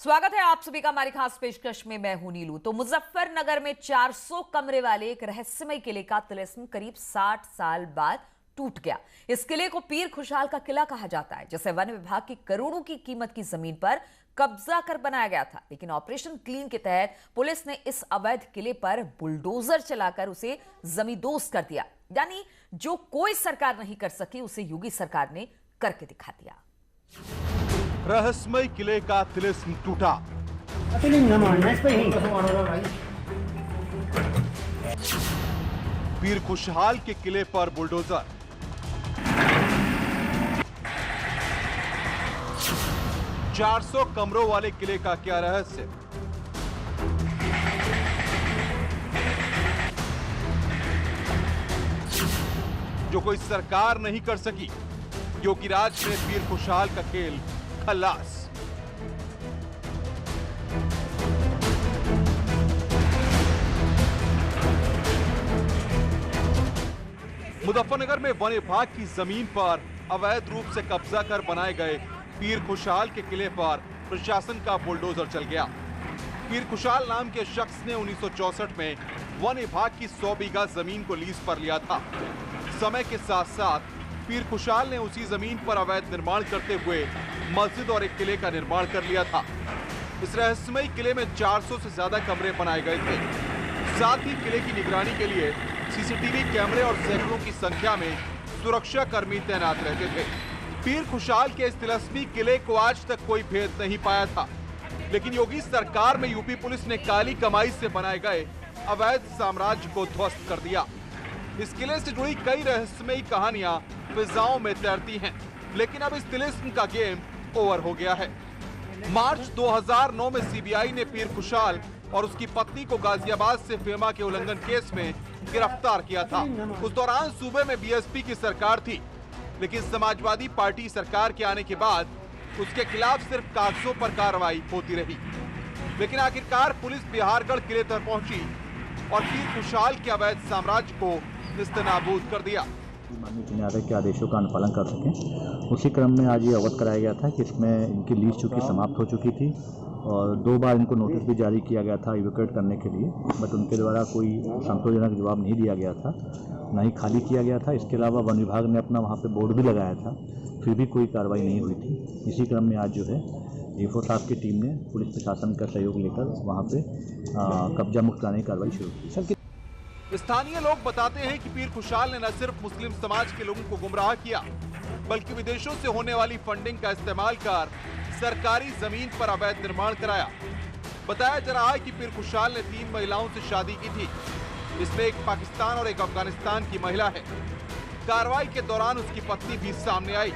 स्वागत है आप सभी का हमारी खास पेशकश में। मैं हूं नीलू। तो मुजफ्फरनगर में 400 कमरे वाले एक रहस्यमय किले का तिलिस्म करीब 60 साल बाद टूट गया। इस किले को पीर खुशहाल का किला कहा जाता है, जिसे वन विभाग की करोड़ों की कीमत की जमीन पर कब्जा कर बनाया गया था। लेकिन ऑपरेशन क्लीन के तहत पुलिस ने इस अवैध किले पर बुलडोजर चलाकर उसे जमींदोज कर दिया। यानी जो कोई सरकार नहीं कर सकी, उसे योगी सरकार ने करके दिखा दिया। रहस्यमय किले का तिलिस्म टूटा। पीर खुशहाल के किले पर बुलडोजर। चार 400 कमरों वाले किले का क्या रहस्य? जो कोई सरकार नहीं कर सकी, योगी राज ने पीर खुशहाल का खेल खलास। मुजफ्फरनगर में वन विभाग की जमीन पर अवैध रूप से कब्जा कर बनाए गए पीर खुशहाल के किले पर प्रशासन का बुलडोजर चल गया। पीर खुशहाल नाम के शख्स ने 1964 में वन विभाग की 100 बीघा जमीन को लीज पर लिया था। समय के साथ साथ पीर खुशहाल ने उसी जमीन पर अवैध निर्माण करते हुए मस्जिद और एक किले का निर्माण कर लिया था। इस रहस्यमय किले में 400 से ज्यादा कमरे बनाए गए थे। साथ ही किले की निगरानी के लिए सीसीटीवी कैमरे और सैकड़ों की संख्या में सुरक्षा कर्मी तैनात रहते थे। पीर खुशहाल के इस तिलिस्मी किले को आज तक कोई भेद नहीं पाया था, लेकिन योगी सरकार में यूपी पुलिस ने काली कमाई से बनाए गए अवैध साम्राज्य को ध्वस्त कर दिया। इस किले से जुड़ी कई रहस्यमयी कहानियां फिजाओं में तैरती हैं, लेकिन अब इस तिलिस्म का गेम ओवर हो गया है। मार्च 2009 में सीबीआई ने पीर खुशहाल और उसकी पत्नी को गाजियाबाद से फेमा के उल्लंघन केस में गिरफ्तार किया था। उस दौरान सूबे में बीएसपी की सरकार थी, लेकिन समाजवादी पार्टी सरकार के आने के बाद उसके खिलाफ सिर्फ कागजों पर कार्रवाई होती रही। लेकिन आखिरकार पुलिस बिहारगढ़ किले तक पहुंची और पीर खुशहाल के अवैध साम्राज्य को निस्तनाबूद कर दिया। माननीय उच्च न्यायालय के आदेशों का अनुपालन कर सकें, उसी क्रम में आज ये अवगत कराया गया था कि इसमें इनकी लीज चूँकि समाप्त हो चुकी थी और 2 बार इनको नोटिस भी जारी किया गया था इवैक्यूएट करने के लिए, बट उनके द्वारा कोई संतोषजनक जवाब नहीं दिया गया था, न ही खाली किया गया था। इसके अलावा वन विभाग ने अपना वहाँ पे बोर्ड भी लगाया था, फिर भी कोई कार्रवाई नहीं हुई थी। इसी क्रम में आज जो है डीएफओ साहब की टीम ने पुलिस प्रशासन का सहयोग लेकर वहाँ पे कब्जा मुक्त कराने की कार्रवाई शुरू की। स्थानीय लोग बताते हैं कि पीर खुशहाल ने न सिर्फ मुस्लिम समाज के लोगों को गुमराह किया, बल्कि विदेशों से होने वाली फंडिंग का इस्तेमाल कर सरकारी जमीन पर अवैध निर्माण कराया। बताया जा रहा है कि पीर खुशहाल ने 3 महिलाओं से शादी की थी। इसमें एक पाकिस्तान और एक अफगानिस्तान की महिला है। कार्रवाई के दौरान उसकी पत्नी भी सामने आई।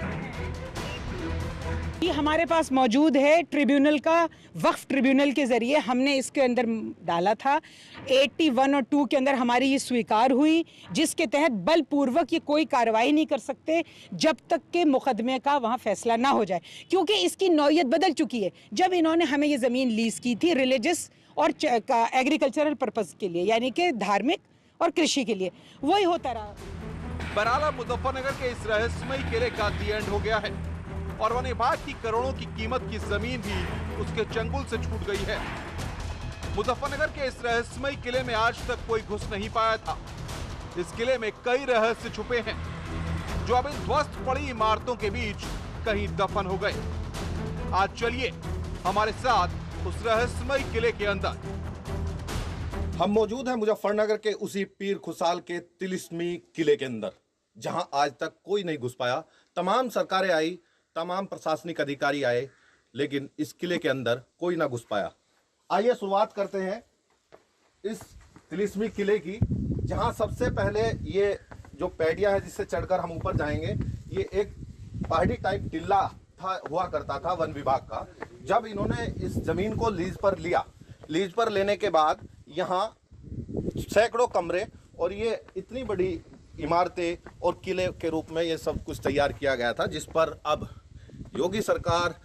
ये हमारे पास मौजूद है ट्रिब्यूनल का, वक्फ ट्रिब्यूनल के जरिए हमने इसके अंदर डाला था। 81 और 2 के अंदर हमारी ये स्वीकार हुई, जिसके तहत बलपूर्वक ये कोई कार्रवाई नहीं कर सकते जब तक के मुकदमे का वहाँ फैसला ना हो जाए, क्योंकि इसकी नौयत बदल चुकी है। जब इन्होंने हमें ये ज़मीन लीज की थी रिलीजियस और एग्रीकल्चरल पर्पज़ के लिए, यानी कि धार्मिक और कृषि के लिए, वही होता रहा। बराला मुजफ्फरनगर के इस रहस्यमय किले का दी एंड हो गया है और वन विभाग की करोड़ों की कीमत की जमीन भी उसके चंगुल से छूट गई है। मुजफ्फरनगर के इस रहस्यमय किले में आज तक कोई घुस नहीं पाया था। इस किले में कई रहस्य छुपे हैं, जो अब इन ध्वस्त पड़ी इमारतों के बीच कहीं दफन हो गए। आज चलिए हमारे साथ उस रहस्यमय किले के अंदर। हम मौजूद हैं मुजफ्फरनगर के उसी पीर खुशहाल के तिलिस्मी किले के अंदर, जहां आज तक कोई नहीं घुस पाया। तमाम सरकारें आई, तमाम प्रशासनिक अधिकारी आए, लेकिन इस किले के अंदर कोई ना घुस पाया। आइए शुरुआत करते हैं इस तिलिस्मी किले की, जहां सबसे पहले ये जो पैडिया है जिससे चढ़कर हम ऊपर जाएंगे, ये एक पहाड़ी टाइप टिल्ला हुआ करता था वन विभाग का। जब इन्होंने इस जमीन को लीज पर लिया, लीज पर लेने के बाद यहाँ सैकड़ों कमरे और ये इतनी बड़ी इमारतें और किले के रूप में ये सब कुछ तैयार किया गया था, जिस पर अब योगी सरकार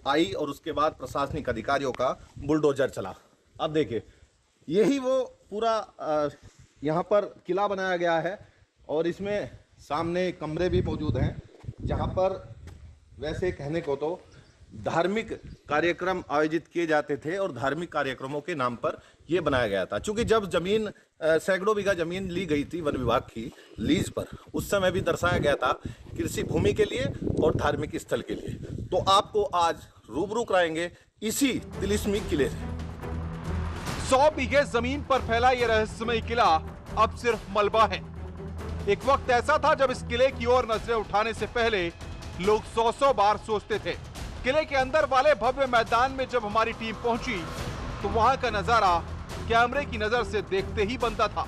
आई और उसके बाद प्रशासनिक अधिकारियों का बुलडोजर चला। अब देखिए, यही वो पूरा यहाँ पर किला बनाया गया है और इसमें सामने कमरे भी मौजूद हैं, जहाँ पर वैसे कहने को तो धार्मिक कार्यक्रम आयोजित किए जाते थे और धार्मिक कार्यक्रमों के नाम पर यह बनाया गया था। क्योंकि जब जमीन सैकड़ों बीघा जमीन ली गई थी वन विभाग की लीज पर, उस समय भी दर्शाया गया था कृषि भूमि के लिए और धार्मिक स्थल के लिए। तो आपको आज रूबरू कराएंगे इसी तिलिस्मी किले से। 100 बीघे जमीन पर फैला ये रहस्यमय किला अब सिर्फ मलबा है। एक वक्त ऐसा था जब इस किले की ओर नजरें उठाने से पहले लोग 100 बार सोचते थे। किले के अंदर वाले भव्य मैदान में जब हमारी टीम पहुंची तो वहां का नजारा कैमरे की नजर से देखते ही बनता था।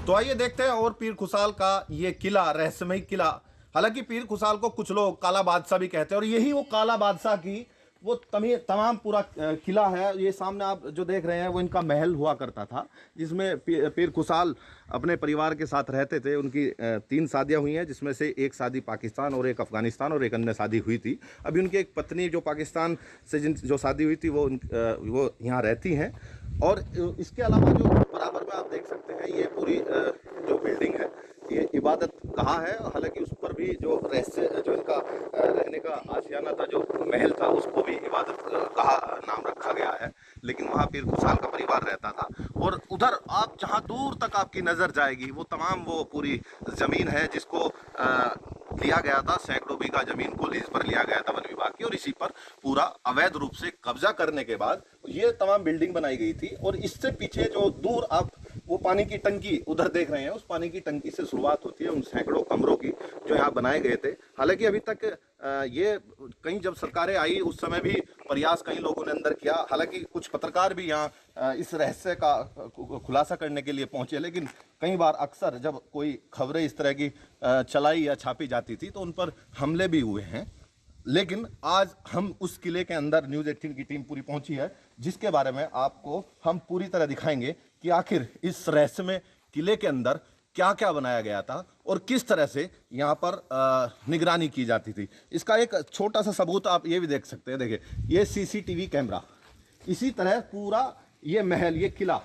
तो आइए देखते हैं और पीर खुसाल का ये किला, रहस्यमय किला। हालांकि पीर खुसाल को कुछ लोग काला बादशाह भी कहते हैं और यही वो काला बादशाह की वो तमाम पूरा किला है। ये सामने आप जो देख रहे हैं वो इनका महल हुआ करता था, जिसमें पीर खुसाल अपने परिवार के साथ रहते थे। उनकी 3 शादियां हुई हैं, जिसमें से एक शादी पाकिस्तान और एक अफगानिस्तान और एक अन्य शादी हुई थी। अभी उनकी एक पत्नी जो पाकिस्तान से जो शादी हुई थी वो यहाँ रहती हैं। और इसके अलावा जो बराबर में आप देख सकते हैं ये पूरी जो बिल्डिंग है ये इबादत गाह है। हालांकि उस पर भी जो रहस्य जो इनका रहने का आशियाना था, जो महल था, उसको भी इबादत गाह नाम रखा गया है। लेकिन वहाँ पीर खुसाल का परिवार रहता था। और उधर आप जहाँ दूर तक आपकी नज़र जाएगी वो तमाम वो पूरी ज़मीन है जिसको लिया गया था, सैकड़ों बीघा जमीन को लीज पर लिया गया था वन विभाग की। और इसी पर पूरा अवैध रूप से कब्जा करने के बाद ये तमाम बिल्डिंग बनाई गई थी। और इससे पीछे जो दूर आप वो पानी की टंकी उधर देख रहे हैं, उस पानी की टंकी से शुरुआत होती है उन सैकड़ों कमरों की जो यहाँ बनाए गए थे। हालांकि अभी तक ये कहीं जब सरकारें आई उस समय भी प्रयास कई लोगों ने अंदर किया। हालांकि कुछ पत्रकार भी यहाँ इस रहस्य का खुलासा करने के लिए पहुंचे, लेकिन कई बार अक्सर जब कोई खबरें इस तरह की चलाई या छापी जाती थी तो उन पर हमले भी हुए हैं। लेकिन आज हम उस किले के अंदर न्यूज़ 18 की टीम पूरी पहुंची है, जिसके बारे में आपको हम पूरी तरह दिखाएंगे कि आखिर इस रहस्यमय किले के अंदर क्या क्या बनाया गया था और किस तरह से यहाँ पर निगरानी की जाती थी। इसका एक छोटा सा सबूत आप ये भी देख सकते हैं। देखिए ये सीसीटीवी कैमरा, इसी तरह पूरा ये महल, ये किला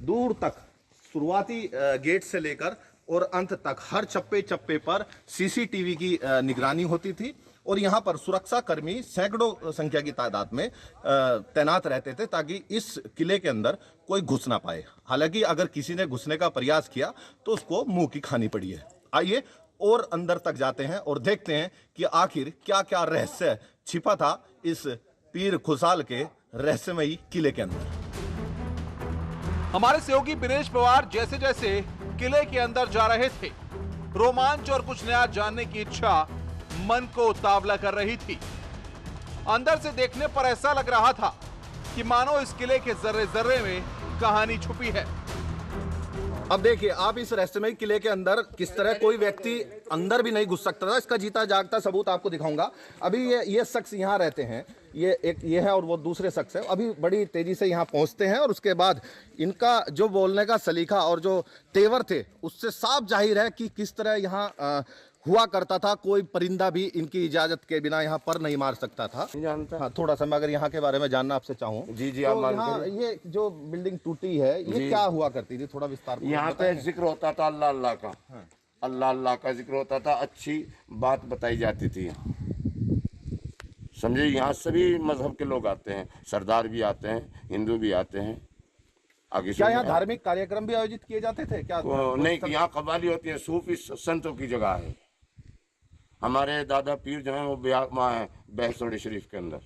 दूर तक शुरुआती गेट से लेकर और अंत तक हर चप्पे चप्पे पर सीसीटीवी की निगरानी होती थी। और यहाँ पर सुरक्षा कर्मी सैकड़ों संख्या की तादाद में तैनात रहते थे ताकि इस किले के अंदर कोई घुस ना पाए। हालांकि अगर किसी ने घुसने का प्रयास किया तो उसको मुंह की खानी पड़ी है। आइए और अंदर तक जाते हैं और देखते हैं कि आखिर क्या क्या रहस्य छिपा था इस पीर खुसाल के रहस्यमयी किले के अंदर। हमारे सहयोगी दिनेश पवार जैसे जैसे किले के अंदर जा रहे थे, रोमांच और कुछ नया जानने की इच्छा मन को उतावला कर रही थी। अंदर से देखने पर ऐसा लग रहा था कि मानो इस किले के जर्रे जर्रे में कहानी छुपी है। अब देखिए आप इस रहस्यमय किले के अंदर किस तरह कोई व्यक्ति अंदर भी नहीं घुस सकता था। इसका जीता जागता सबूत आपको दिखाऊंगा। अभी ये शख्स यहाँ रहते हैं, ये है और वो दूसरे शख्स है। अभी बड़ी तेजी से यहाँ पहुँचते हैं और उसके बाद इनका जो बोलने का सलीका और जो तेवर थे उससे साफ जाहिर है कि किस तरह यहाँ हुआ करता था। कोई परिंदा भी इनकी इजाजत के बिना यहाँ पर नहीं मार सकता था। जानता हाँ, थोड़ा सा मैं अगर यहाँ के बारे में जानना आपसे चाहूँ। जी तो यहाँ ये जो बिल्डिंग टूटी है ये क्या हुआ करती थी, थोड़ा विस्तार में यहाँ पे जिक्र होता था अल्लाह अल्लाह का। अल्लाह अल्लाह का जिक्र होता था, अच्छी बात बताई जाती थी यहाँ। समझे, यहाँ सभी मजहब के लोग आते हैं, सरदार भी आते हैं, हिंदू भी आते हैं। आगे क्या यहाँ धार्मिक कार्यक्रम भी आयोजित किए जाते थे क्या? नहीं, यहाँ कव्वाली होती है, सूफी संतों की जगह है। हमारे दादा पीर जो है वो वहाँ है बहसोड़ी शरीफ के अंदर,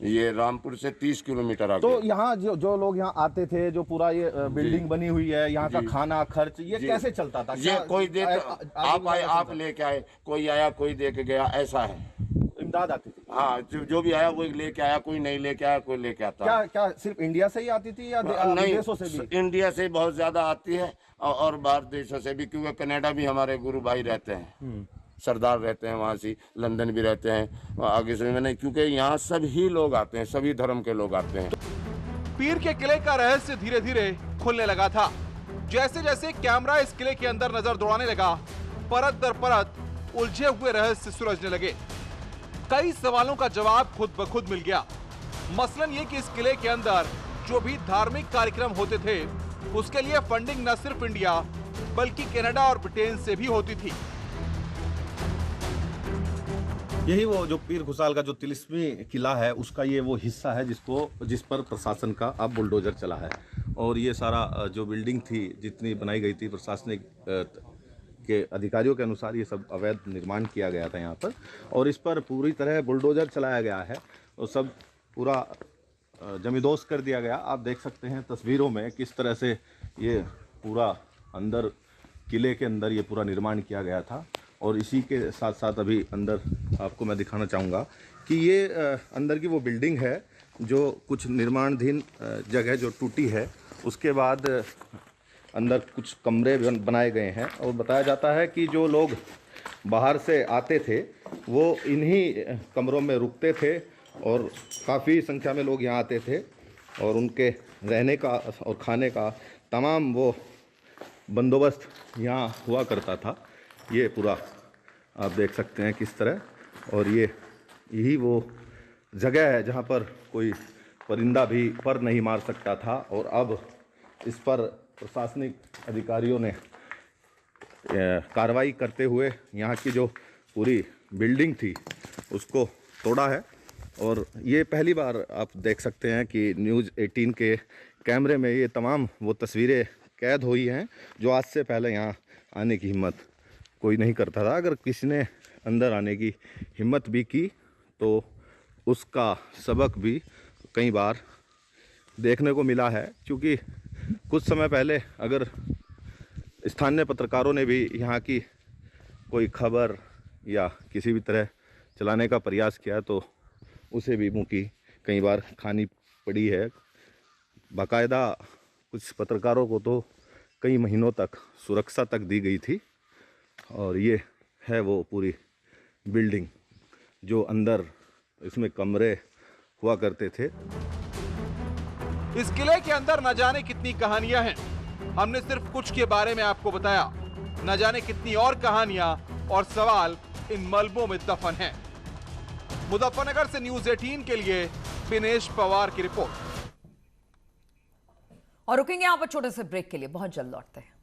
ये रामपुर से 30 किलोमीटर आगे। तो यहाँ जो लोग यहाँ आते थे, जो पूरा ये बिल्डिंग बनी हुई है, यहाँ का खाना खर्च ये कैसे चलता था? ये कोई दे, आप आए आप लेके आए, कोई आया कोई दे के गया, ऐसा है। इमदाद आती थी? हाँ, जो भी आया वही लेके आया, कोई नहीं लेके आया, कोई लेके आता। क्या सिर्फ इंडिया से ही आती थी या विदेशों से भी? इंडिया से बहुत ज्यादा आती है और बाहर देशों से भी, क्योंकि कनाडा भी हमारे गुरु भाई रहते हैं, सरदार रहते हैं वहाँ से, लंदन भी रहते हैं, आगे से मैंने, क्योंकि यहाँ सभी लोग आते हैं, सभी धर्म के लोग आते हैं। पीर के किले का रहस्य धीरे धीरे खुलने लगा था। जैसे जैसे कैमरा इस किले के अंदर नजर दौड़ाने लगा, परत दर परत उलझे हुए रहस्य सुलझने लगे। कई सवालों का जवाब खुद ब खुद मिल गया। मसलन ये कि इस किले के अंदर जो भी धार्मिक कार्यक्रम होते थे उसके लिए फंडिंग न सिर्फ इंडिया बल्कि कनाडा और ब्रिटेन से भी होती थी। यही वो जो पीर खुशाल का जो तिलिस्मी किला है उसका ये वो हिस्सा है जिस पर प्रशासन का अब बुलडोजर चला है। और ये सारा जो बिल्डिंग थी जितनी बनाई गई थी प्रशासनिक के अधिकारियों के अनुसार ये सब अवैध निर्माण किया गया था यहाँ पर, और इस पर पूरी तरह बुलडोजर चलाया गया है और सब पूरा जमींदोज कर दिया गया। आप देख सकते हैं तस्वीरों में किस तरह से ये पूरा अंदर किले के अंदर ये पूरा निर्माण किया गया था। और इसी के साथ साथ अभी अंदर आपको मैं दिखाना चाहूँगा कि ये अंदर की वो बिल्डिंग है जो कुछ निर्माणाधीन जगह जो टूटी है, उसके बाद अंदर कुछ कमरे बनाए गए हैं। और बताया जाता है कि जो लोग बाहर से आते थे वो इन्हीं कमरों में रुकते थे और काफ़ी संख्या में लोग यहाँ आते थे और उनके रहने का और खाने का तमाम वो बंदोबस्त यहाँ हुआ करता था। ये पूरा आप देख सकते हैं किस तरह, और यही वो जगह है जहाँ पर कोई परिंदा भी पर नहीं मार सकता था। और अब इस पर प्रशासनिक अधिकारियों ने कार्रवाई करते हुए यहाँ की जो पूरी बिल्डिंग थी उसको तोड़ा है। और ये पहली बार आप देख सकते हैं कि न्यूज़ 18 के कैमरे में ये तमाम वो तस्वीरें कैद हुई हैं जो आज से पहले यहाँ आने की हिम्मत कोई नहीं करता था। अगर किसी ने अंदर आने की हिम्मत भी की तो उसका सबक भी कई बार देखने को मिला है, क्योंकि कुछ समय पहले अगर स्थानीय पत्रकारों ने भी यहाँ की कोई खबर या किसी भी तरह चलाने का प्रयास किया तो उसे भी मुँह की कई बार खानी पड़ी है। बाकायदा कुछ पत्रकारों को तो कई महीनों तक सुरक्षा तक दी गई थी। और ये है वो पूरी बिल्डिंग जो अंदर इसमें कमरे हुआ करते थे। इस किले के अंदर न जाने कितनी कहानियां हैं। हमने सिर्फ कुछ के बारे में आपको बताया, न जाने कितनी और कहानियां और सवाल इन मलबों में दफन हैं। मुजफ्फरनगर से न्यूज़ 18 के लिए दिनेश पवार की रिपोर्ट। और रुकेंगे यहां पर छोटे से ब्रेक के लिए, बहुत जल्द लौटते हैं।